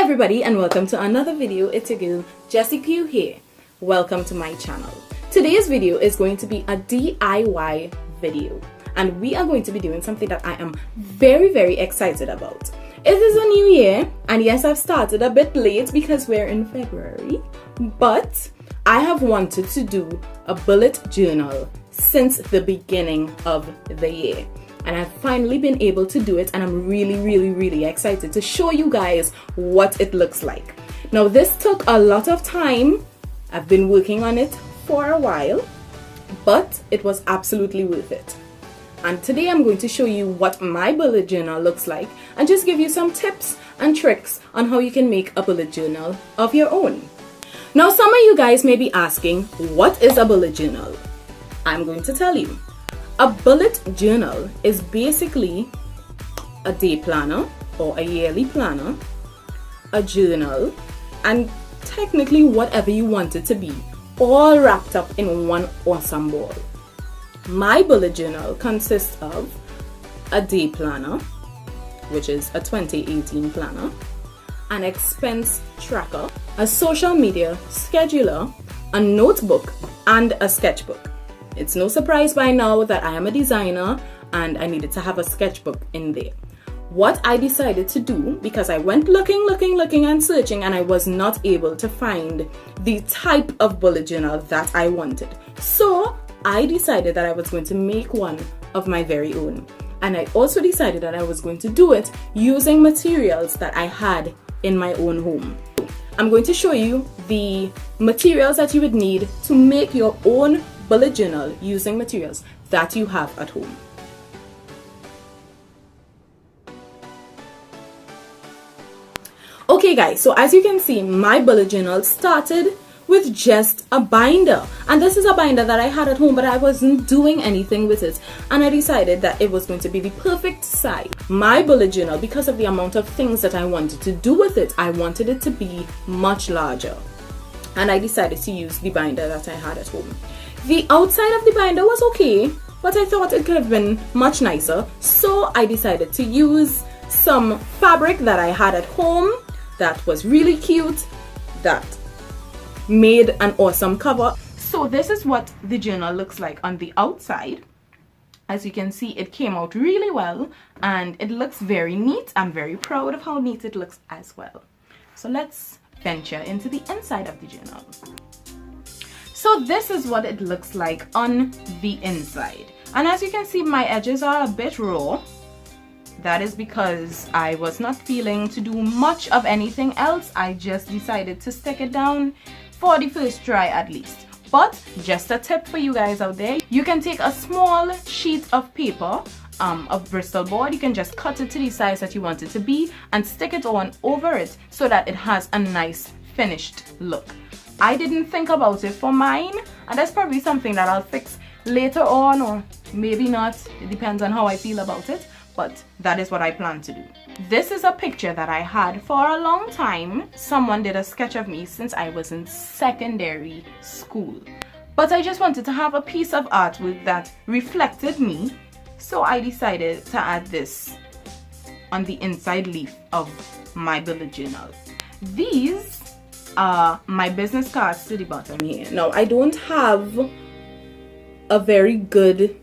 everybody, and welcome to another video. It's your girl Jessie Q here. Welcome to my channel. Today's video is going to be a DIY video, and we are going to be doing something that I am very excited about. It is a new year, and yes, I've started a bit late because we're in February, but I have wanted to do a bullet journal since the beginning of the year. And I've finally been able to do it, and I'm really excited to show you guys what it looks like. Now, this took a lot of time. I've been working on it for a while, but it was absolutely worth it. And today I'm going to show you what my bullet journal looks like and just give you some tips and tricks on how you can make a bullet journal of your own. Now, some of you guys may be asking, what is a bullet journal? I'm going to tell you. A bullet journal is basically a day planner or a yearly planner, a journal, and technically whatever you want it to be, all wrapped up in one awesome ball. My bullet journal consists of a day planner, which is a 2018 planner, an expense tracker, a social media scheduler, a notebook, and a sketchbook. It's no surprise by now that I am a designer and I needed to have a sketchbook in there. What I decided to do, because I went looking and searching, and I was not able to find the type of bullet journal that I wanted. So I decided that I was going to make one of my very own. And I also decided that I was going to do it using materials that I had in my own home. I'm going to show you the materials that you would need to make your own bullet journal using materials that you have at home. Okay guys, so as you can see, my bullet journal started with just a binder, and this is a binder that I had at home, but I wasn't doing anything with it, and I decided that it was going to be the perfect size. My bullet journal, because of the amount of things that I wanted to do with it, I wanted it to be much larger, and I decided to use the binder that I had at home. The outside of the binder was okay, but I thought it could have been much nicer, so I decided to use some fabric that I had at home that was really cute, that made an awesome cover. So this is what the journal looks like on the outside. As you can see, it came out really well and it looks very neat. I'm very proud of how neat it looks as well. So let's venture into the inside of the journal. So this is what it looks like on the inside. And as you can see, my edges are a bit raw. That is because I was not feeling to do much of anything else. I just decided to stick it down for the first try at least. But just a tip for you guys out there, you can take a small sheet of paper of Bristol board. You can just cut it to the size that you want it to be and stick it on over it so that it has a nice finished look. I didn't think about it for mine, and that's probably something that I'll fix later on, or maybe not. It depends on how I feel about it, but that is what I plan to do. This is a picture that I had for a long time. Someone did a sketch of me since I was in secondary school, but I just wanted to have a piece of artwork that reflected me, so I decided to add this on the inside leaf of my bullet journal. These are my business cards to the bottom here. Now, I don't have a very good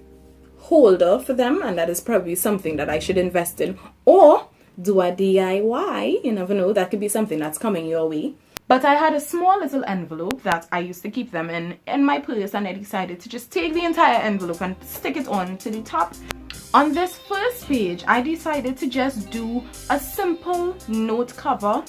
holder for them, and that is probably something that I should invest in, or do a DIY. You never know, that could be something that's coming your way. But I had a small little envelope that I used to keep them in my purse, and I decided to just take the entire envelope and stick it on to the top. On this first page, I decided to just do a simple note cover,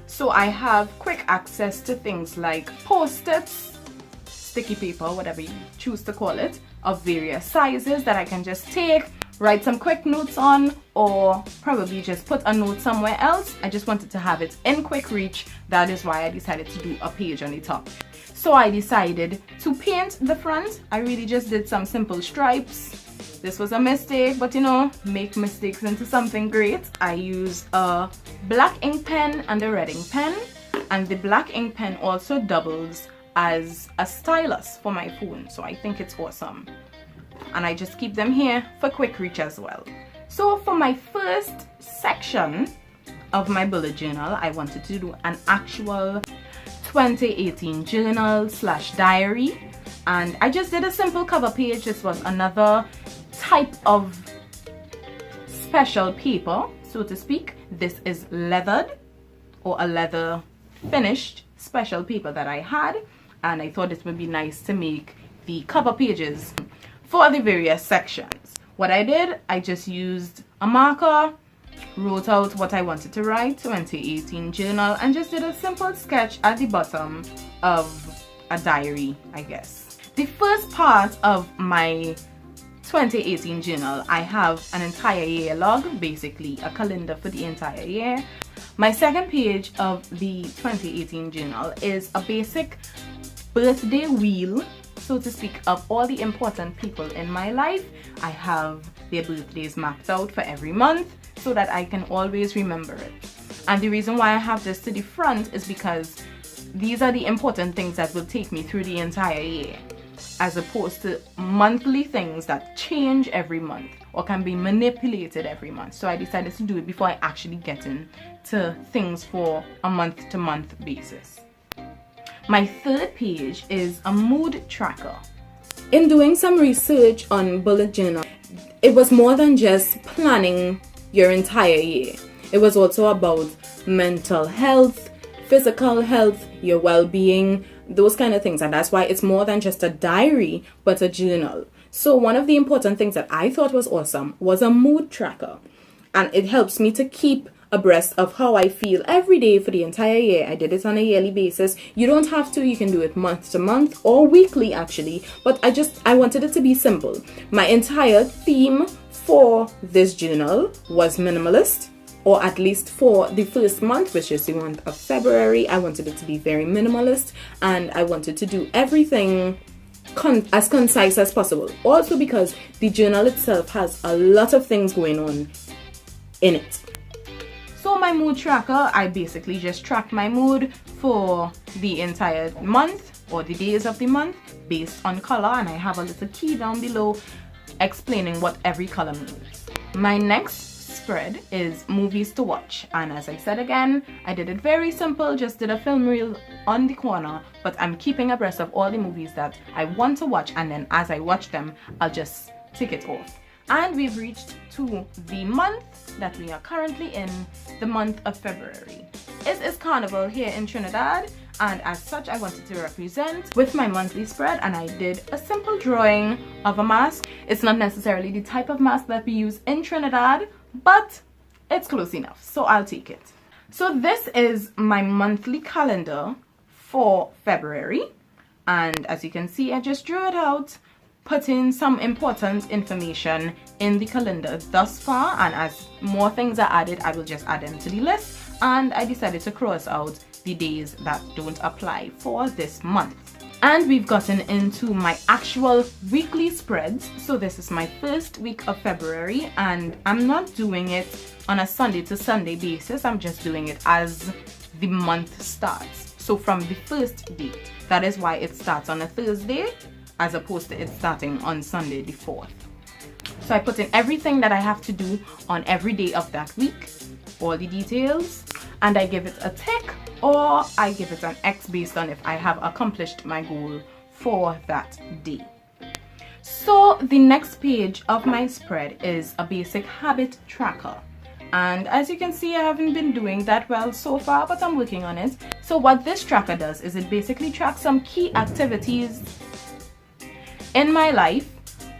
so I have quick access to things like post-its, sticky paper, whatever you choose to call it, of various sizes that I can just take, write some quick notes on, or probably just put a note somewhere else. I just wanted to have it in quick reach. That is why I decided to do a page on the top. So I decided to paint the front. I really just did some simple stripes. This was a mistake, but you know, make mistakes into something great. I used a black ink pen and a red ink pen, and the black ink pen also doubles as a stylus for my phone, so I think it's awesome. And I just keep them here for quick reach as well. So for my first section, of my bullet journal, I wanted to do an actual 2018 journal / diary, and I just did a simple cover page. This was another type of special paper, so to speak. This is leathered, or a leather finished special paper that I had, and I thought it would be nice to make the cover pages for the various sections. What I did, I just used a marker, wrote out what I wanted to write, 2018 journal, and just did a simple sketch at the bottom of a diary, I guess. The first part of my 2018 journal, I have an entire year log, basically a calendar for the entire year. My second page of the 2018 journal is a basic birthday wheel, so to speak, of all the important people in my life. I have their birthdays mapped out for every month so that I can always remember it. And the reason why I have this to the front is because these are the important things that will take me through the entire year, as opposed to monthly things that change every month or can be manipulated every month. So I decided to do it before I actually get into things for a month-to-month basis. My third page is a mood tracker. In doing some research on bullet journal, it was more than just planning your entire year. It was also about mental health, physical health, your well-being, those kind of things. And that's why it's more than just a diary, but a journal. So one of the important things that I thought was awesome was a mood tracker. And it helps me to keep abreast of how I feel every day for the entire year. I did it on a yearly basis. You don't have to, you can do it month to month or weekly actually, but I wanted it to be simple. My entire theme for this journal was minimalist, or at least for the first month, which is the month of February. I wanted it to be very minimalist, and I wanted to do everything as concise as possible. Also because the journal itself has a lot of things going on in it. So my mood tracker, I basically just tracked my mood for the entire month or the days of the month based on color, and I have a little key down below explaining what every color means. My next spread is movies to watch, and as I said again, I did it very simple, just did a film reel on the corner, but I'm keeping abreast of all the movies that I want to watch, and then as I watch them, I'll just tick it off. And we've reached to the month that we are currently in, the month of February. It is Carnival here in Trinidad, and as such I wanted to represent with my monthly spread, and I did a simple drawing of a mask. It's not necessarily the type of mask that we use in Trinidad, but it's close enough, so I'll take it. So this is my monthly calendar for February, and as you can see, I just drew it out, put in some important information in the calendar thus far, and as more things are added, I will just add them to the list. And I decided to cross out the days that don't apply for this month. And we've gotten into my actual weekly spreads. So this is my first week of February, and I'm not doing it on a Sunday to Sunday basis. I'm just doing it as the month starts. So from the first date, that is why it starts on a Thursday, as opposed to it starting on Sunday the 4th. So I put in everything that I have to do on every day of that week, all the details, and I give it a tick or I give it an X based on if I have accomplished my goal for that day. So the next page of my spread is a basic habit tracker. And as you can see, I haven't been doing that well so far, but I'm working on it. So what this tracker does is it basically tracks some key activities in my life,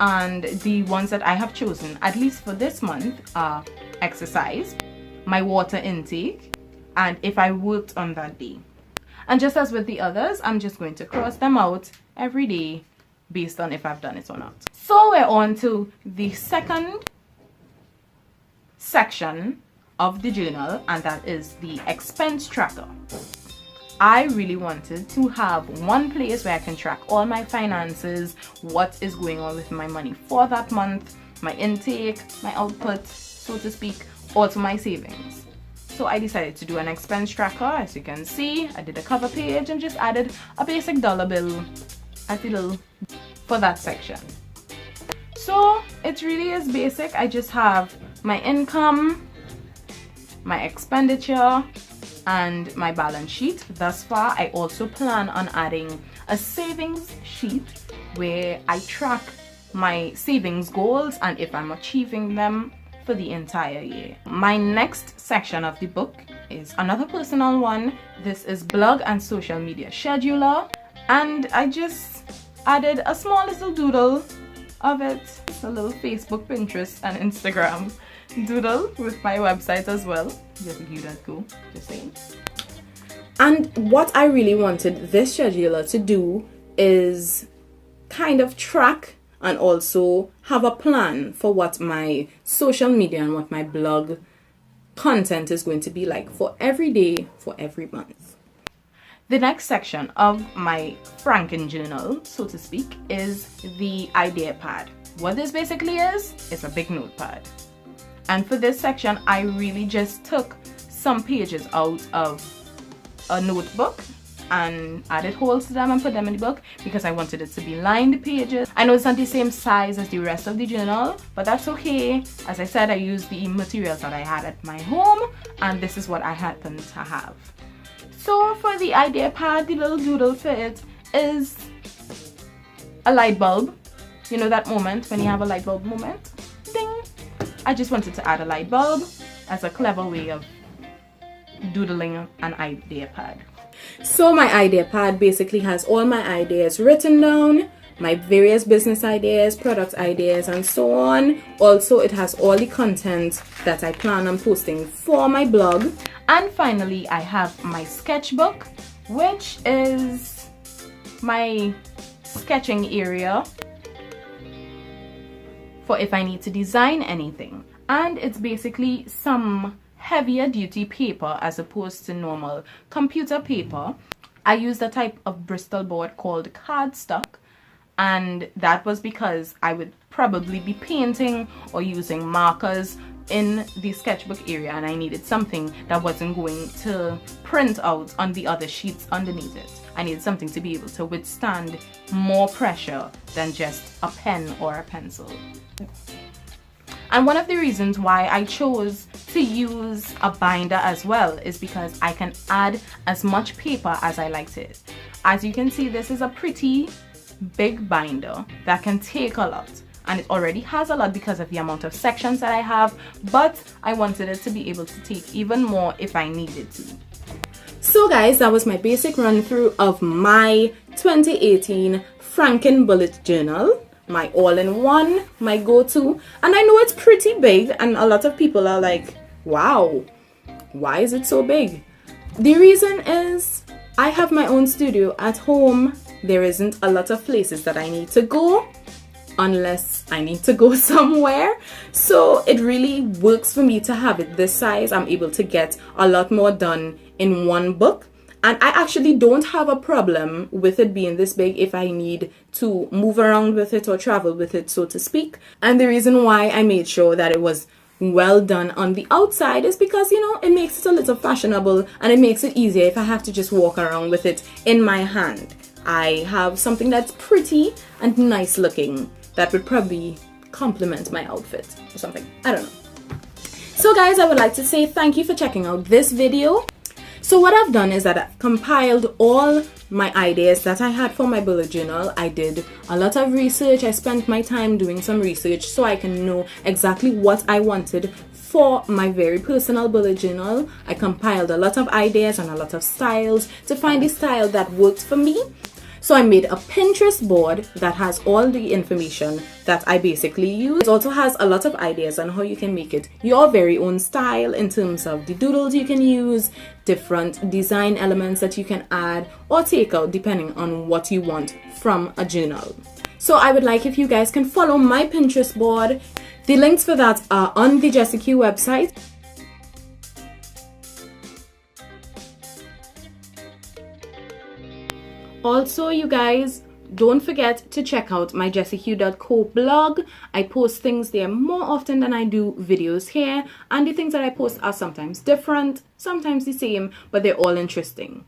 and the ones that I have chosen, at least for this month, are exercise, my water intake, and if I worked on that day. And just as with the others, I'm just going to cross them out every day based on if I've done it or not. So we're on to the second section of the journal, and that is the expense tracker. I really wanted to have one place where I can track all my finances, what is going on with my money for that month, my intake, my output, so to speak, also my savings. So I decided to do an expense tracker. As you can see, I did a cover page and just added a basic dollar bill as the little for that section. So it really is basic. I just have my income, my expenditure, and my balance sheet. Thus far, I also plan on adding a savings sheet where I track my savings goals and if I'm achieving them for the entire year. My next section of the book is another personal one. This is blog and social media scheduler, and I just added a small little doodle of it, a little Facebook, Pinterest and Instagram doodle with my website as well, jessica.co, just saying. And what I really wanted this scheduler to do is kind of track and also have a plan for what my social media and what my blog content is going to be like for every day, for every month. The next section of my Franken journal, so to speak, is the idea pad. What this basically is a big notepad. And for this section, I really just took some pages out of a notebook and added holes to them and put them in the book because I wanted it to be lined pages. I know it's not the same size as the rest of the journal, but that's okay. As I said, I used the materials that I had at my home, and this is what I happened to have. So for the idea pad, the little doodle for it is a light bulb. You know that moment when you have a light bulb moment? Ding! I just wanted to add a light bulb as a clever way of doodling an idea pad. So my idea pad basically has all my ideas written down, my various business ideas, product ideas, and so on. Also, it has all the content that I plan on posting for my blog. And finally, I have my sketchbook, which is my sketching area for if I need to design anything. And it's basically some heavier duty paper as opposed to normal computer paper. I used a type of Bristol board called cardstock, and that was because I would probably be painting or using markers in the sketchbook area, and I needed something that wasn't going to print out on the other sheets underneath it. I needed something to be able to withstand more pressure than just a pen or a pencil. And one of the reasons why I chose to use a binder as well is because I can add as much paper as I like it. As you can see, this is a pretty big binder that can take a lot, and it already has a lot because of the amount of sections that I have, but I wanted it to be able to take even more if I needed to. So guys, that was my basic run through of my 2018 Franken bullet journal. My all-in-one, my go-to, and I know it's pretty big, and a lot of people are like, wow, why is it so big? The reason is I have my own studio at home. There isn't a lot of places that I need to go unless I need to go somewhere, so it really works for me to have it this size. I'm able to get a lot more done in one book. And I actually don't have a problem with it being this big if I need to move around with it or travel with it, so to speak. And the reason why I made sure that it was well done on the outside is because, you know, it makes it a little fashionable and it makes it easier if I have to just walk around with it in my hand. I have something that's pretty and nice looking that would probably complement my outfit or something. I don't know. So guys, I would like to say thank you for checking out this video. So what I've done is that I've compiled all my ideas that I had for my bullet journal. I did a lot of research. I spent my time doing some research so I can know exactly what I wanted for my very personal bullet journal. I compiled a lot of ideas and a lot of styles to find the style that worked for me. So I made a Pinterest board that has all the information that I basically use. It also has a lot of ideas on how you can make it your very own style in terms of the doodles you can use, different design elements that you can add or take out depending on what you want from a journal. So I would like if you guys can follow my Pinterest board. The links for that are on the Jessica website. Also, you guys, don't forget to check out my jessica.co blog. I post things there more often than I do videos here, and the things that I post are sometimes different, sometimes the same, but they're all interesting.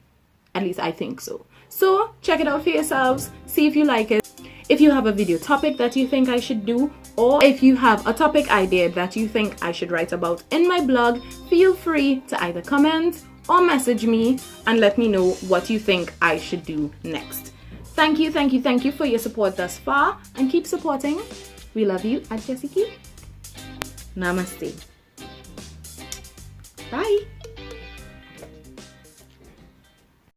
At least I think so. So check it out for yourselves, see if you like it. If you have a video topic that you think I should do, or if you have a topic idea that you think I should write about in my blog, feel free to either comment or message me and let me know what you think I should do next. Thank you for your support thus far, and keep supporting. We love you at Jessie Key. Namaste. Bye.